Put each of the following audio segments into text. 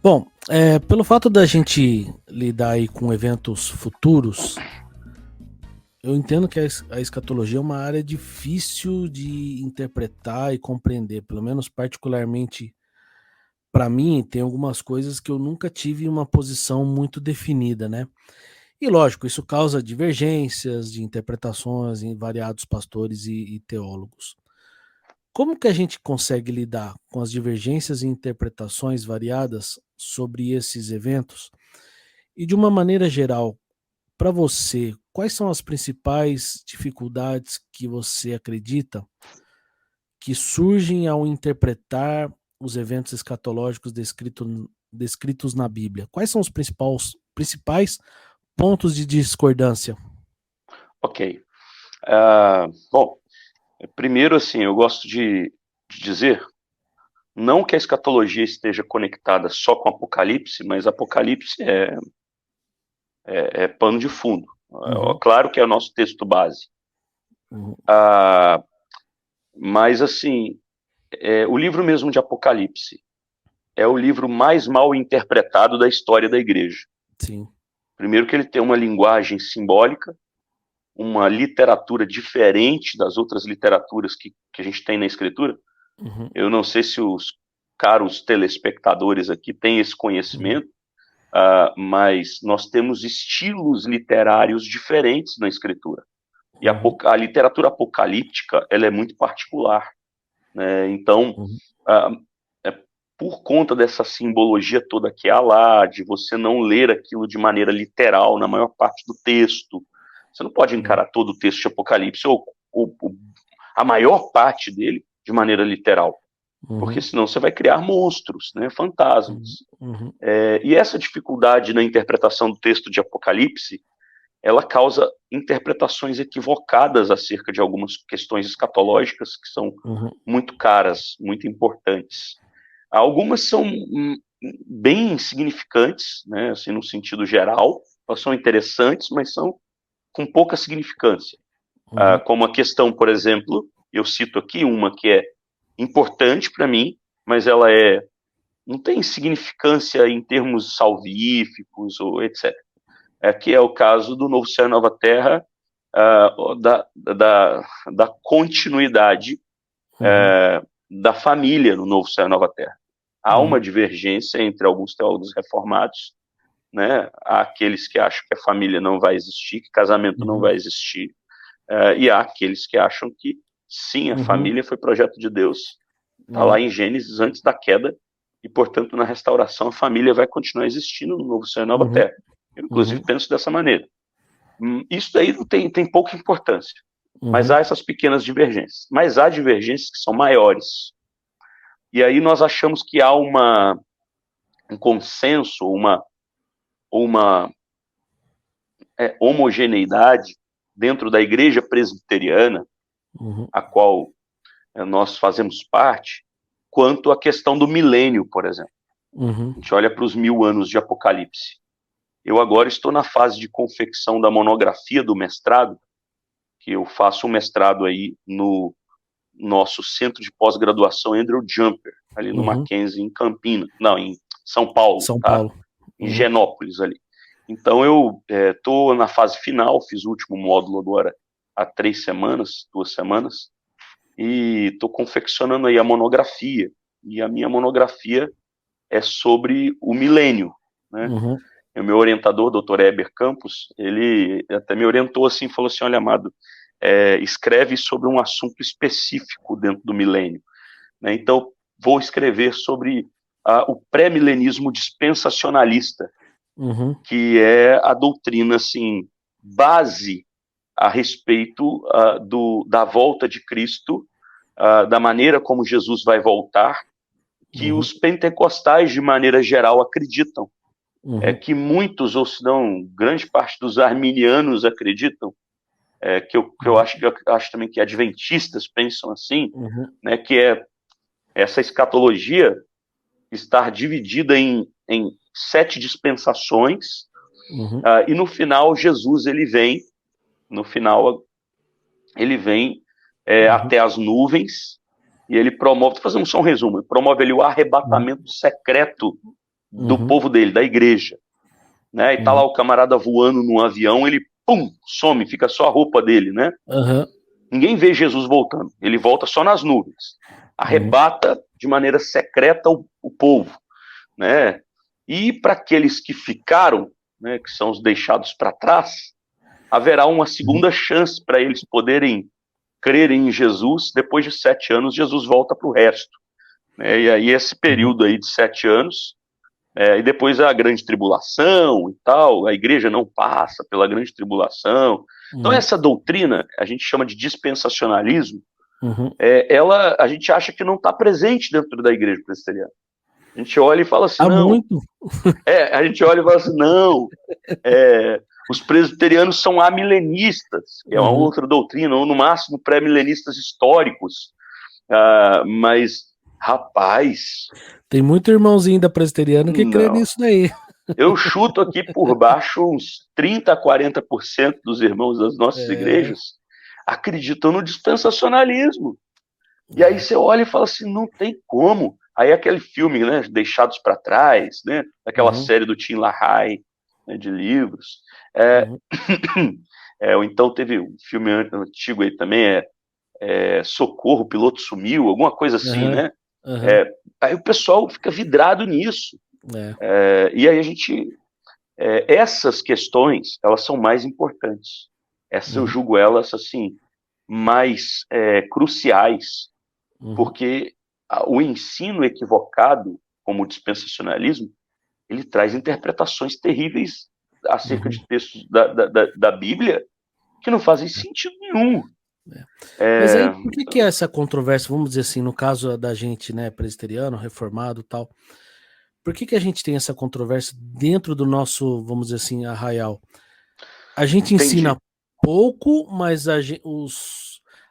Bom, pelo fato da gente lidar aí com eventos futuros, eu entendo que a escatologia é uma área difícil de interpretar e compreender, pelo menos particularmente para mim, tem algumas coisas que eu nunca tive uma posição muito definida, né. E lógico, isso causa divergências de interpretações em variados pastores e teólogos. Como que a gente consegue lidar com as divergências e interpretações variadas sobre esses eventos? E de uma maneira geral, para você, quais são as principais dificuldades que você acredita que surgem ao interpretar os eventos escatológicos descritos na Bíblia? Quais são os principais pontos de discordância? Ok. Bom, primeiro, assim, eu gosto de dizer, não que a escatologia esteja conectada só com Apocalipse, mas Apocalipse é pano de fundo. Uhum, Claro que é o nosso texto base. uhum, Ah, mas, assim, o livro mesmo de Apocalipse é o livro mais mal interpretado da história da igreja. sim. Primeiro que ele tem uma linguagem simbólica, uma literatura diferente das outras literaturas que a gente tem na escritura. Uhum, Eu não sei se os caros telespectadores aqui têm esse uhum, conhecimento, mas nós temos estilos literários diferentes na escritura. E uhum, a literatura apocalíptica, ela é muito particular, né? Então, uhum, uh, é por conta dessa simbologia toda que há lá, de você não ler aquilo de maneira literal na maior parte do texto, você não pode uhum, encarar todo o texto de Apocalipse ou a maior parte dele de maneira literal, porque uhum, senão você vai criar monstros, né, uhum, fantasmas. uhum, E essa dificuldade na interpretação do texto de Apocalipse, ela causa interpretações equivocadas acerca de algumas questões escatológicas que são uhum, muito caras, muito importantes. Algumas são bem insignificantes, né, assim, no sentido geral, elas são interessantes, mas são com pouca significância. uhum, Como a questão, por exemplo, eu cito aqui uma que é importante para mim, mas ela não tem significância em termos salvíficos ou etc. Que é o caso do Novo Céu e Nova Terra, da continuidade uhum, da família no Novo Céu e Nova Terra. Há uma uhum, divergência entre alguns teólogos reformados, né? Há aqueles que acham que a família não vai existir, que casamento não uhum, vai existir, e há aqueles que acham que sim, a uhum, família foi projeto de Deus, está lá uhum, em Gênesis antes da queda, e portanto na restauração a família vai continuar existindo no Novo Céu e Nova uhum, Terra. Eu inclusive uhum, penso dessa maneira. Isso daí tem pouca importância, mas uhum, há essas pequenas divergências. Mas há divergências que são maiores. E aí nós achamos que há um consenso, uma homogeneidade dentro da igreja presbiteriana, uhum, a qual nós fazemos parte, quanto à questão do milênio, por exemplo. uhum, A gente olha para os 1000 anos de Apocalipse. Eu agora estou na fase de confecção da monografia do mestrado, que eu faço um mestrado aí no nosso centro de pós-graduação Andrew Jumper, ali no uhum. Mackenzie, em Campinas, não, em São Paulo, São tá? Paulo. Em Uhum, Genópolis ali. Então eu estou na fase final, fiz o último módulo agora há 3 semanas, 2 semanas, e estou confeccionando aí a monografia. E a minha monografia é sobre o milênio, né? uhum, O meu orientador, Dr. Heber Campos, ele até me orientou assim, falou assim, olha, Amado, escreve sobre um assunto específico dentro do milênio, né? Então, vou escrever sobre o pré-milenismo dispensacionalista, uhum, que é a doutrina assim base a respeito da volta de Cristo, da maneira como Jesus vai voltar, que uhum, os pentecostais, de maneira geral, acreditam. uhum, Que muitos, ou se não, grande parte dos arminianos acreditam, que eu acho também que adventistas pensam assim, uhum, né, que é essa escatologia estar dividida em 7 dispensações, uhum, e no final Jesus no final ele vem uhum, até as nuvens e ele promove, vou fazer só um resumo, ele promove ali o uhum, arrebatamento secreto do Uhum. povo dele, da igreja. Né? E tá lá Uhum. o camarada voando num avião, ele, pum, some, fica só a roupa dele, né? Aham. Ninguém vê Jesus voltando, ele volta só nas nuvens. Uhum. Arrebata de maneira secreta o povo, né? E para aqueles que ficaram, né, que são os deixados para trás, haverá uma Uhum. segunda chance para eles poderem crer em Jesus. Depois de 7 anos, Jesus volta para o resto. Né? E aí esse Uhum. período aí de 7 anos, e depois a grande tribulação e tal, a igreja não passa pela grande tribulação. Então Uhum. essa doutrina, a gente chama de dispensacionalismo, Uhum. ela, a gente acha que não está presente dentro da igreja presbiteriana. A gente olha e fala assim, Há não. muito. A gente olha e fala assim, não, os presbiterianos são amilenistas, que é uma Uhum. outra doutrina, ou no máximo pré-milenistas históricos. Mas, rapaz, Tem muito irmãozinho da presbiteriano que crê não. nisso daí. Eu chuto aqui por baixo uns 30 a 40% dos irmãos das nossas É, igrejas acreditam no dispensacionalismo. E aí é. você olha e fala assim, não tem como. Aí aquele filme, né, Deixados para Trás, né, daquela Uhum. série do Tim LaHaye, né, de livros. É, Uhum. ou então teve um filme antigo aí também, Socorro, o Piloto Sumiu, alguma coisa assim, Aham. né? Aham. É, aí o pessoal fica vidrado nisso. É. E aí a gente... essas questões, elas são mais importantes. Essas eu Uhum. julgo elas, assim, mais cruciais, Uhum. porque o ensino equivocado, como o dispensacionalismo, ele traz interpretações terríveis acerca Uhum. de textos da Bíblia que não fazem sentido nenhum. É. Mas É, aí, por que é essa controvérsia, vamos dizer assim, no caso da gente, né, presbiteriano, reformado e tal, por que a gente tem essa controvérsia dentro do nosso, vamos dizer assim, arraial? A gente ensina entendi. pouco, mas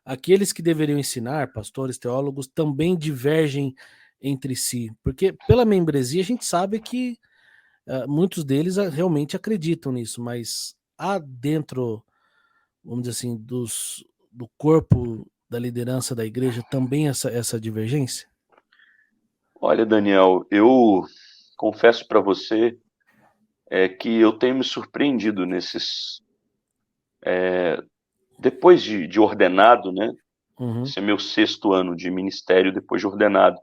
aqueles que deveriam ensinar, pastores, teólogos, também divergem entre si. Porque pela membresia a gente sabe que muitos deles realmente acreditam nisso, mas há dentro, vamos dizer assim, do corpo da liderança da igreja também essa divergência? Olha, Daniel, eu confesso para você que eu tenho me surpreendido nesses. Depois de ordenado, né? Uhum. Esse é meu 6º ano de ministério depois de ordenado. Uhum.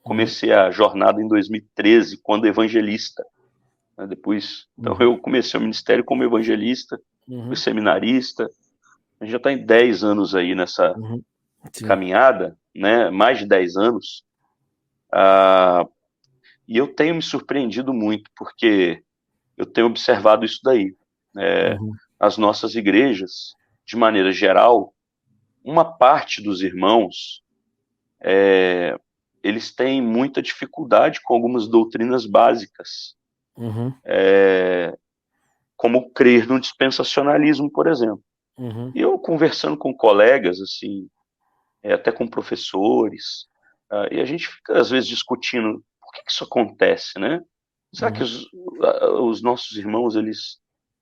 Comecei a jornada em 2013, quando evangelista. Né, depois, então Uhum. eu comecei o ministério como evangelista, fui Uhum. seminarista. A gente já está em 10 anos aí nessa Uhum. Sim. caminhada, né? Mais de 10 anos. Ah, e eu tenho me surpreendido muito, porque eu tenho observado isso daí. Uhum. As nossas igrejas, de maneira geral, uma parte dos irmãos, eles têm muita dificuldade com algumas doutrinas básicas, Uhum. como crer no dispensacionalismo, por exemplo. Uhum. E eu conversando com colegas, assim, até com professores, e a gente fica às vezes discutindo por que isso acontece, né? Será que Uhum. os nossos irmãos eles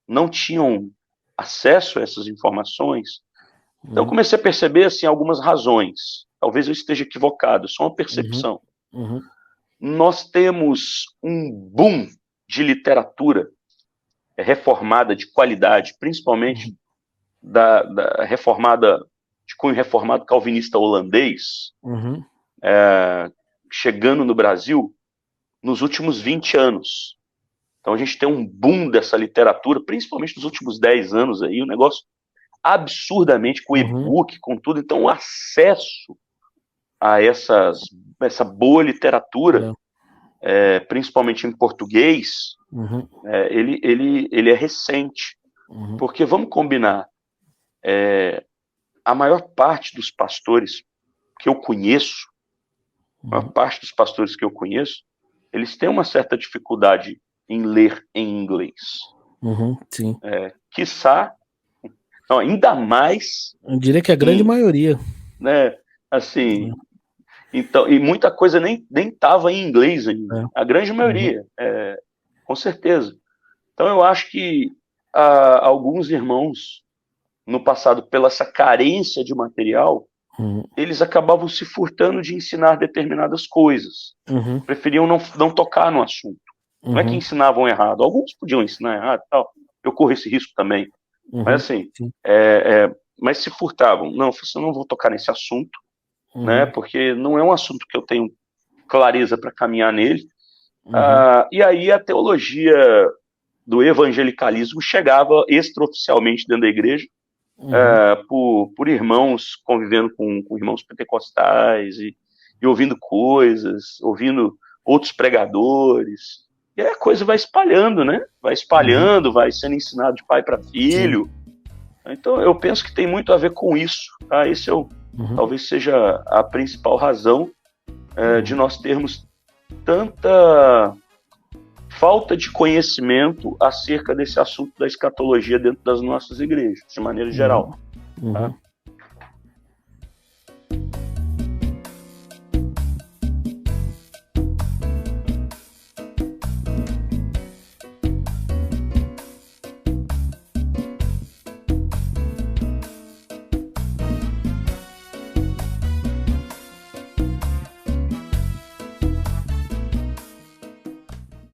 não tinham acesso a essas informações? Então eu Uhum. comecei a perceber assim algumas razões. Talvez eu esteja equivocado, só uma Uhum. percepção. Uhum. Nós temos um boom de literatura reformada de qualidade, principalmente Uhum. da reformada, de cunho reformado calvinista holandês, Uhum. chegando no Brasil nos últimos 20 anos. Então a gente tem um boom dessa literatura, principalmente nos últimos 10 anos aí, um negócio absurdamente com Uhum. e-book, com tudo. Então o acesso a essa boa literatura, É. principalmente em português, Uhum. ele é recente. Uhum. Porque vamos combinar, a maior parte dos pastores que eu conheço, a maior Uhum. parte dos pastores que eu conheço, eles têm uma certa dificuldade em ler em inglês. Uhum. Sim. Quiçá, não, ainda mais Eu diria que a grande em, maioria. né, assim, então, e muita coisa nem estava em inglês ainda, É. a grande Uhum. maioria, com certeza. Então eu acho que alguns irmãos, no passado, pela essa carência de material, Uhum. eles acabavam se furtando de ensinar determinadas coisas. Uhum. Preferiam não tocar no assunto. Não é que ensinavam errado. Alguns podiam ensinar errado e tal. Eu corro esse risco também. Mas assim, mas se furtavam. Não, eu não vou tocar nesse assunto, né? Porque não é um assunto que eu tenho clareza para caminhar nele. E aí a teologia do evangelicalismo chegava extraoficialmente dentro da igreja, por irmãos convivendo com irmãos pentecostais e ouvindo coisas, ouvindo outros pregadores. E aí a coisa vai espalhando, né? Vai espalhando, vai sendo ensinado de pai para filho. Sim. Então eu penso que tem muito a ver com isso. Tá? Esse talvez seja a principal razão de nós termos tanta falta de conhecimento acerca desse assunto da escatologia dentro das nossas igrejas, de maneira geral. Tá?